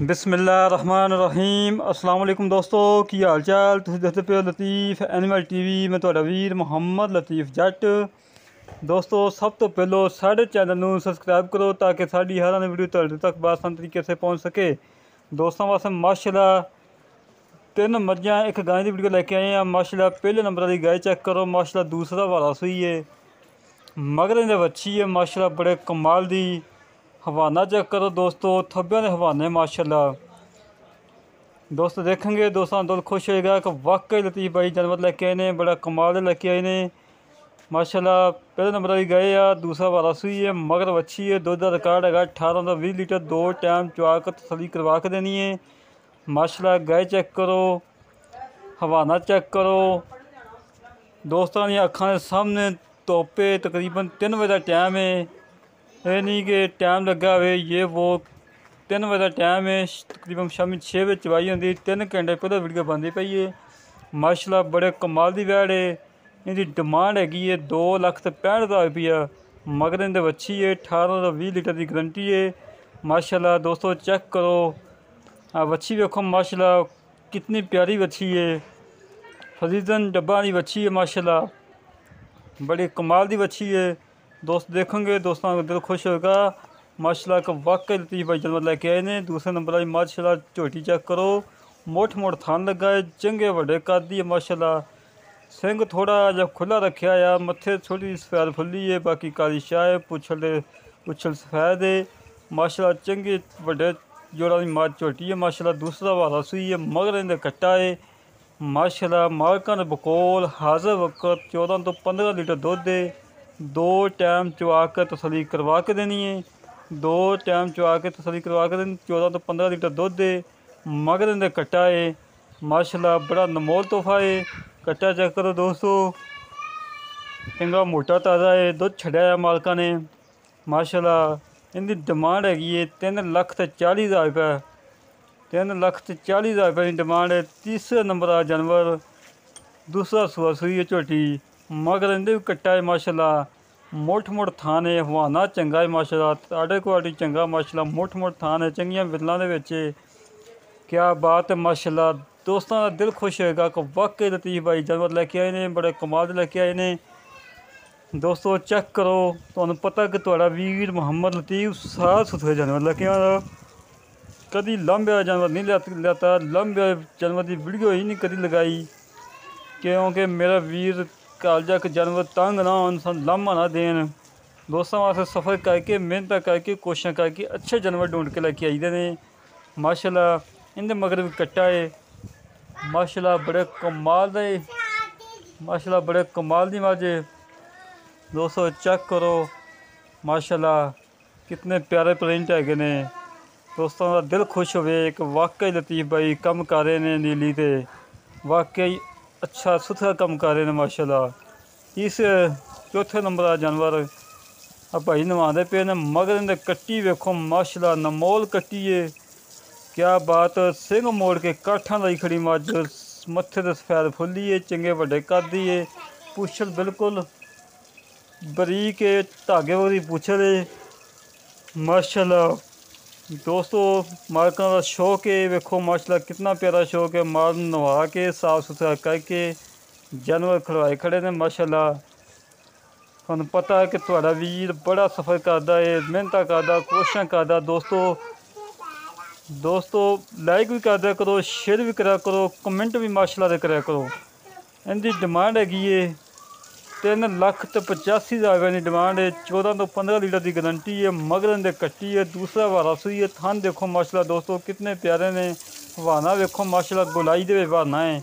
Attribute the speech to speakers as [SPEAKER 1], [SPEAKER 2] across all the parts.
[SPEAKER 1] बिस्मिल्लाहिर्रहमानिर्रहीम अस्सलाम वालेकुम दोस्तों की हाल चाल। तुसीं देखते पे हो लतीफ़ एनिमल टीवी। मैं तुहाडा वीर मुहम्मद लतीफ़ जट। दोस्तों सब तो पहलो साढ़े चैनल नूं सबसक्राइब करो ताकि साड़ी हर आने वीडियो तुहाडे तक आसान तरीके से पहुँच सके। दोस्तों वास्ते माशाल्लाह 3 मझां एक गाय की वीडियो लेके आए हैं। माशाल्लाह पहले नंबर वाली गाय चेक करो, माशाल्लाह दूसरा वाला सूई है, मगर इहदे बच्ची है माशाल्लाह बड़े कमाल दी। हवाना चेक करो दोस्तों, थब्बियां दे हवाने माशाल्लाह। दोस्तों देखेंगे दोस्तों दिल खुश होएगा कि वाकई लतीफ़ भाई जानवर लेके आए ने, बड़ा कमाल दे लेके आए ने माशाल्लाह। पहले नंबर वाली गाय आ, दूसरा वाला सूई है, मगर बच्ची है। दुध का रिकॉर्ड है 18 ਤੋਂ 20 लीटर 2 टाइम चुआ कर तसली करवा के देनी है माशाल्लाह। गाय चेक करो, हवाना चेक करो दोस्तों दी अखां दे सामने धुप्प है। तकरीबन 3 बजे का टाइम है, ये नहीं कि टाइम लगा हुए ये वो। 3 बजे का टाइम है, तकरीबन शामी 6 बजे चवाई होंगी। 3 घंटे पहले वीडियो बनती पई है माशाल्लाह। बड़े कमाल की वैड़ है। इनकी डिमांड हैगी है 2,65,000 रुपया, मगर इनके बच्ची है। 18 ਤੋਂ 20 लीटर की गारंटी है माशाल्लाह। दोस्तों चेक करो बच्ची देखो माशाल्लाह कितनी प्यारी बच्ची है। फरीजन डब्बा की बच्ची है माशाल्लाह, बड़ी कमाल की बच्ची है। दोस्त देखेंगे दोस्तों का दिल खुश होगा माशाल्लाह का वाकई लतीफ़ भाई जानवर लेके आए ने। दूसरे नंबर वाली माशाल्लाह झोटी चेक करो, मोट थान लगा है, चंगे वड्डे कद दी है माशाल्लाह। सिंग थोड़ा जब खुला रखा है, मत्थे थोड़ी सफैद फुल्ली है, बाकी काली शाह है, पुछल सफैद है माशाल्लाह। चंगे वड्डे जोड़ा की माँ झोटी है माशाल्लाह। दूसरा वाला सूई है, मगर इनका कट्टा है माशाल्लाह। मालकां दे बकोल हाजिर वक्त 14 ਤੋਂ 15 लीटर दुध है। 2 टाइम चुआ कर तसली करवा के देनी है, 2 टाइम चुआ के तसली करवा के देनी। 14 ਤੋਂ 15 लीटर दुध है, मगर इनका कट्टा है माशाल्लाह। बड़ा अनमोल तोहफा है। कट्टा चेक करो दोस्तों, चंगा मोटा ताज़ा है, दुध छड्या है मालका ने माशाल्लाह। इनकी डिमांड हैगी है 3,40,000 रुपये, 3,40,000 रुपये की डिमांड है। तीसरे नंबर का जानवर दूसरा सुआ सूई है झोटी, मगर इनके भी कट्टा है माशाल्लाह। मोट थान है, हवाना चंगा है माशाल्लाह। आडे क्वालिटी चंगा माशाल्लाह, मोट थान है, चंगियां विरलों दे विच क्या बात है माशाल्लाह। दोस्तों का दिल खुश होएगा कि वाकई लतीफ़ भाई जानवर लेके आए ने, बड़े कमाल दे लेके आए ने। दोस्तों चेक करो, तुहानू पता कि तुहाडा वीर मुहम्मद लतीफ़ साफ सुथरे जानवर लेके आया, कभी लांभे जानवर नहीं लेता। लांभे जानवर की वीडियो ही नहीं कभी लगाई, क्योंकि मेरा वीर कालजा के जानवर तंग ना हो, लामा ना देन। दोस्तों वास्ते सफ़र करके मेहनत करके कोशिश करके अच्छे जानवर ढूंढ के लेके आई ने माशाल्लाह। इनके मगर भी कट्टा है माशाल्लाह, बड़े कमाल दे माशाल्लाह, बड़े कमाल दी मझ है। दोस्तों चेक करो माशाल्लाह कितने प्यारे प्रिंट है ने। दोस्तों का दिल खुश होवे कि वाकई लतीफ़ भाई कम कर रहे हैं नीली ते, वाकई अच्छा सुथरा कम कर रहे हैं माशाल्लाह। इस चौथे नंबर का जानवर भाई नवाते पे ने, मगर इनके कट्टी वेखो माशाल्लाह, नमोल कट्टी है क्या बात। सिंह मोड़ के काठा लाई खड़ी मझ, मत्थे ते सफैद फुल्ली है, चंगे वड्डे कद दी है, पुछल बिल्कुल बरीक है, धागे वाली पुछल है माशाल्लाह। दोस्तों मालकां का शौक है, वेखो माशाल्लाह कितना प्यारा शौक है। माल नवा के साफ सुथरा करके जानवर खड़वाए खड़े ने माशाल्लाह। तुहानू पता है कि तुहाडा वीर बड़ा सफ़र करता है, मेहनत करता, कोशिश करता। दोस्तों लाइक भी कर दिया करो, शेयर भी करा करो, कमेंट भी माशाल्लाह करा करो। इनकी डिमांड हैगी है 3,85,000 रुपये की डिमांड है। 14 ਤੋਂ 15 लीटर की गारंटी है, मगर इनके कट्टी है। दूसरा वाला सूई है। थान देखो माशाल्लाह दोस्तों कितने प्यारे ने। हवाना देखो माशाल्लाह, गोलाई दे हवाना है।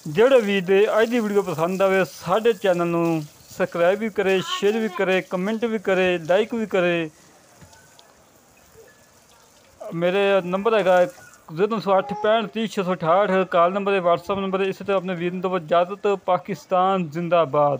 [SPEAKER 1] जेड़े वीर दे अज की वीडियो पसंद आवे साढ़े चैनल नू सबसक्राइब भी करे, शेयर भी करे, कमेंट भी करे, लाइक भी करे। मेरे नंबर है 098 65 30 668 कॉल नंबर है, व्हाट्सअप नंबर है। इस तरह अपने वीर तो इजाज़त। पाकिस्तान जिंदाबाद।